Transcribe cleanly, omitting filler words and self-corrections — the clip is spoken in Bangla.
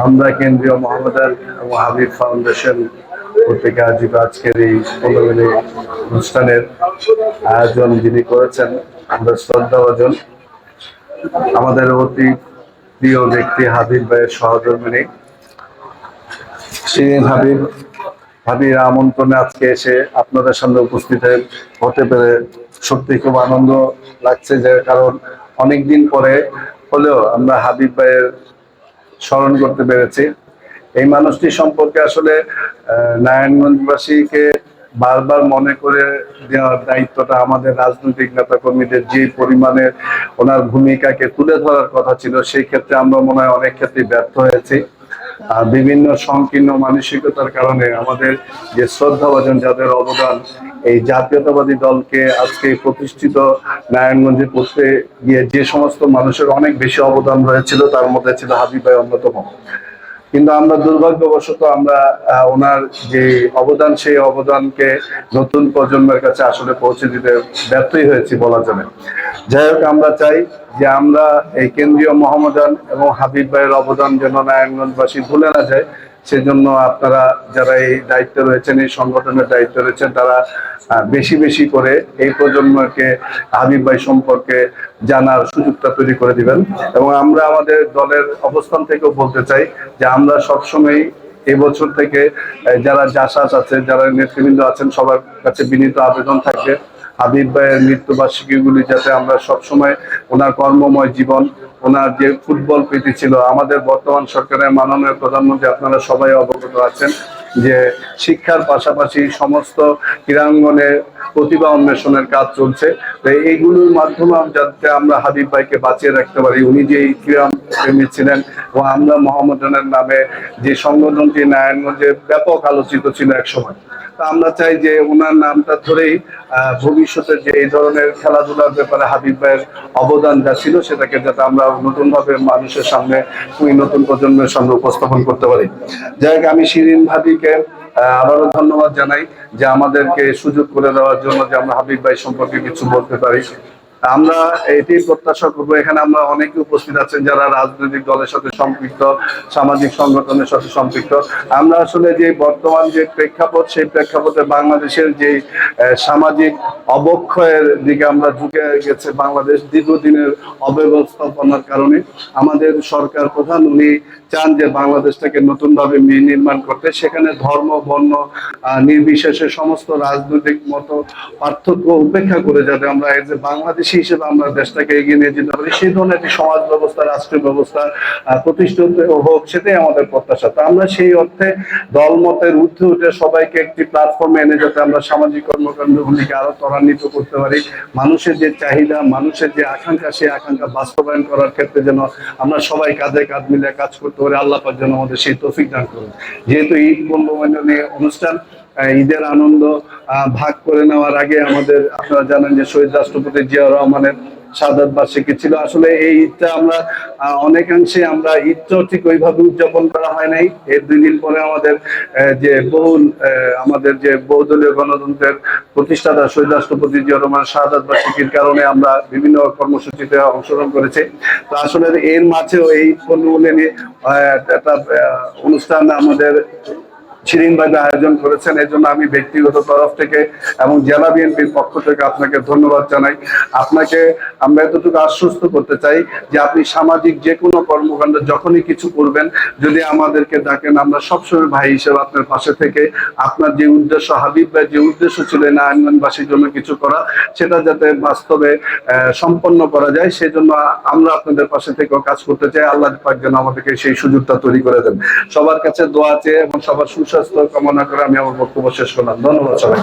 আমরা কেন্দ্রীয় মোহাম্মদান এবং হাবিব ফাউন্ডেশন কর্তৃক আয়োজিত আজকের এই 15 মিনিট অনুষ্ঠানের আয়োজন যিনি করেছেন, আমরা শ্রদ্ধাভাজন আমাদের অতি প্রিয় ব্যক্তি হাবিব ভাইয়ের সহধর্মিণী শিরিন ভাবির আমন্ত্রণে আজকে এসে আপনাদের সামনে উপস্থিত হতে পেরে সত্যি খুব আনন্দ লাগছে। যে কারণ অনেকদিন পরে হলেও আমরা হাবিব ভাইয়ের স্মরণ করতে পেরেছি। এই মানুষটি সম্পর্কে আসলে নারায়ণগঞ্জবাসীকে বারবার মনে করে দেওয়ার দায়িত্বটা আমাদের রাজনৈতিক নেতা কর্মীদের। যে পরিমাণে ওনার ভূমিকাকে তুলে ধরার কথা ছিল, সেই ক্ষেত্রে আমরা মনে হয় অনেক ক্ষেত্রে ব্যর্থ হয়েছি। বিভিন্ন সংকীর্ণ মানসিকতার কারণে আমাদের যে শ্রদ্ধাভাজন যাদের অবদান এই জাতীয়তাবাদী দলকে আজকে প্রতিষ্ঠিত নারায়ণগঞ্জে করতে গিয়ে যে সমস্ত মানুষের অনেক বেশি অবদান রয়েছিল, তার মধ্যে ছিল হাবিব ভাই অন্যতম। কিন্তু আমরা দুর্ভাগ্যবশত আমরা ওনার যে অবদান, সেই অবদানকে নতুন প্রজন্মের কাছে আসলে পৌঁছে দিতে ব্যর্থই হয়েছি বলা যাবে। যাই হোক, আমরা চাই যে আমরা এই কেন্দ্রীয় মোহাম্মদান এবং হাবিব ভাইয়ের অবদান যেন নারায়ণগঞ্জবাসী ভুলে না যায়। সেজন্য আপনারা যারা এই দায়িত্বে রয়েছেন, এই সংগঠনের দায়িত্বে রয়েছেন, তারা বেশি বেশি করে এই প্রজন্মকে হাবিব ভাই সম্পর্কে জানার সুযোগটা তৈরি করে দিবেন। এবং আমরা আমাদের দলের অবস্থান থেকেও বলতে চাই যে আমরা সবসময় এবছর থেকে যারা জাসাস আছে, যারা নেতৃবৃন্দ আছেন, সবার কাছে বিনীত আবেদন থাকবে হাবিব ভাইয়ের মৃত্যুবার্ষিকীগুলি যাতে আমরা সবসময় ওনার কর্মময় জীবন, ওনার যে ফুটবল প্রীতি ছিল। আমাদের বর্তমান সরকারের মাননীয় প্রধানমন্ত্রী আপনারা সবাই অবগত আছেন যে শিক্ষার পাশাপাশি সমস্ত ক্রীড়াঙ্গনে প্রতিভা অন্বেষণের কাজ চলছে। এইগুলোর মাধ্যমে যাতে আমরা হাবিব ভাইকে বাঁচিয়ে রাখতে পারি। উনি যে ক্রীড়া প্রেমী ছিলেন এবং আমরা মোহাম্মদানের নামে যে সংগঠনটি নারায়ণগঞ্জে ব্যাপক আলোচিত ছিল এক সময়, আমরা চাই যে ওনার নামটা ধরেই ভবিষ্যতে যে এই ধরনের খেলাধুলার ব্যাপারে হাবিব ভাইয়ের অবদান যা ছিল, সেটাকে যাতে আমরা নতুনভাবে মানুষের সামনে, নতুন প্রজন্মের সামনে উপস্থাপন করতে পারি। যাই হোক, আমি শিরিন ভাবিকে আবারও ধন্যবাদ জানাই যে আমাদেরকে সুযোগ করে দেওয়ার জন্য, যে আমরা হাবিব ভাই সম্পর্কে কিছু বলতে পারি। আমরা এটি প্রত্যাশা করবো, এখানে আমরা অনেকে উপস্থিত আছেন যারা রাজনৈতিক দলের সাথে সম্পৃক্ত, সামাজিক সংগঠনের সাথে সম্পৃক্ত। আমরা আসলে যে বর্তমান যে প্রেক্ষাপট, সেই প্রেক্ষাপটে বাংলাদেশের যে সামাজিক অবক্ষয়ের দিকে আমরা ঝুঁকে গেছে বাংলাদেশ দীর্ঘদিনের অব্যবস্থাপনার কারণে। আমাদের সরকার প্রধান উনি চান যে বাংলাদেশটাকে নতুনভাবে নির্মাণ করতে, সেখানে ধর্ম বর্ণ নির্বিশেষে সমস্ত রাজনৈতিক মত পার্থক্য উপেক্ষা করে যাতে আমরা এই যে বাংলাদেশি হিসেবে আমরা দেশটাকে এগিয়ে নিয়ে যেতে পারি, সেই ধরনের একটি সমাজ ব্যবস্থা, রাষ্ট্রীয় ব্যবস্থা প্রতিষ্ঠিত হোক, সেটাই আমাদের প্রত্যাশা। তা আমরা সেই অর্থে দলমতের ঊর্ধ্বে উঠে সবাইকে একটি প্ল্যাটফর্মে এনে যাতে আমরা সামাজিক কর্মকাণ্ডগুলিকে আরো ত্বরান্বিত করতে পারি, মানুষের যে চাহিদা, মানুষের যে আকাঙ্ক্ষা, সেই আকাঙ্ক্ষা বাস্তবায়ন করার ক্ষেত্রে যেন আমরা সবাই কাঁধে কাঁধ মিলে কাজ করতে পারি। আল্লাহ পাক যেন আমাদের সেই তৌফিক দান করুন। যেহেতু ঈদ পূর্ণমিলনী অনুষ্ঠান, ঈদের আনন্দ ভাগ করে নেওয়ার আগে আমাদের, আপনারা জানেন যে শহীদ রাষ্ট্রপতি জিয়াউর রহমানের শাহাদাত বার্ষিকী ছিল। আসলে এই ঈদটা আমরা অনেকাংশে আমরা ঈদটাও ঠিক ওইভাবে উদযাপন করা হয় নাই। এর 2 দিন পরে আমাদের আমাদের যে বহুদলীয় গণতন্ত্রের প্রতিষ্ঠাতা শহীদ রাষ্ট্রপতি জিয়াউর রহমানের শাহাদাত বার্ষিকীর কারণে আমরা বিভিন্ন কর্মসূচিতে অংশগ্রহণ করেছি। তো আসলে এর মাঝেও এই পণ্যগুলি একটা অনুষ্ঠান আমাদের শিরিন ভাই আয়োজন করেছেন। এই জন্য আমি ব্যক্তিগত তরফ থেকে এবং জেলা বিএনপির পক্ষ থেকে আপনাকে ধন্যবাদ জানাই। আপনাকে আমরা এতটুকু আশ্বস্ত করতে চাই যে আপনি সামাজিক যে কোনো কর্মকাণ্ড যখনই কিছু করবেন, যদি আমাদেরকে ডাকেন, আমরা সবসময় ভাই হিসেবে আপনার পাশে থেকে আপনার যে উদ্দেশ্য, হাবিব ভাই যে উদ্দেশ্য ছিল নারায়ণগঞ্জবাসীর জন্য কিছু করা, সেটা যাতে বাস্তবে সম্পন্ন করা যায়, সেজন্য আমরা আপনাদের পাশে থেকেও কাজ করতে চাই। আল্লাহ পাক যেন আমাদেরকে সেই সুযোগটা তৈরি করে দেন। সবার কাছে দোয়া চেয়ে এবং সবার সুস্বাস্থ্য কামনা করে আমি আমার বক্তব্য শেষ করলাম। ধন্যবাদ সবাই।